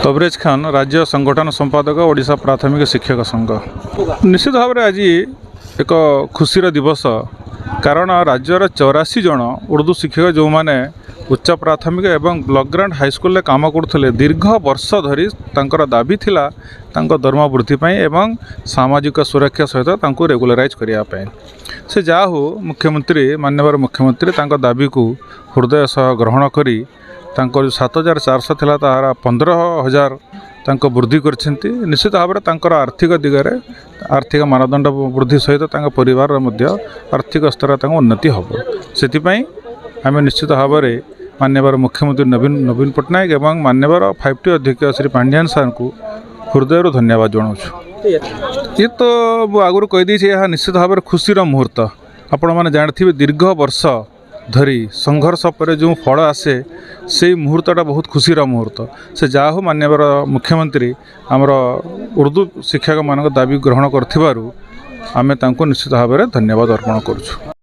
तबरेज खान राज्य संगठन संपादक ओडिशा प्राथमिक शिक्षक संघ। निश्चित भाव में आज एक खुशीर दिवस कारण राज्यर 84 जन उर्दू शिक्षक जो मैंने उच्च प्राथमिक एवं ब्लॉक ग्रांट हाईस्कल काम करते दीर्घ वर्ष धरी दाबी थिला दरमा वृद्धि एवं सामाजिक सुरक्षा सहित रेगुलराइज करने से जा हो मुख्यमंत्री माननीय मुख्यमंत्री दाबी को हृदय सह ग्रहण करी 7,400 थिला तार 15,000 वृद्धि करछंती। निश्चित भाव में आर्थिक दिगरे आर्थिक मानदंड वृद्धि सहित परिवार आर्थिक स्तर उन्नति हम से आम निश्चित भाव में माननीय मुख्यमंत्री नवीन पट्टनायक एवं माननीय 5T अध्यक्ष श्री पांड्यान सार को हृदय धन्यवाद जनाऊँ। ये तो आगुरी कहीदी यह निश्चित भाव में खुशीर मुहूर्त आपण मैंने जानते दीर्घ वर्ष धरी संघर्ष पर जो फल आसे से मुहूर्तटा बहुत खुशीर मुहूर्त से जा हो माननीय मुख्यमंत्री आमर उर्दू शिक्षक मान दाबी ग्रहण कर आमे तांको निश्चित भाव में धन्यवाद अर्पण करुछु।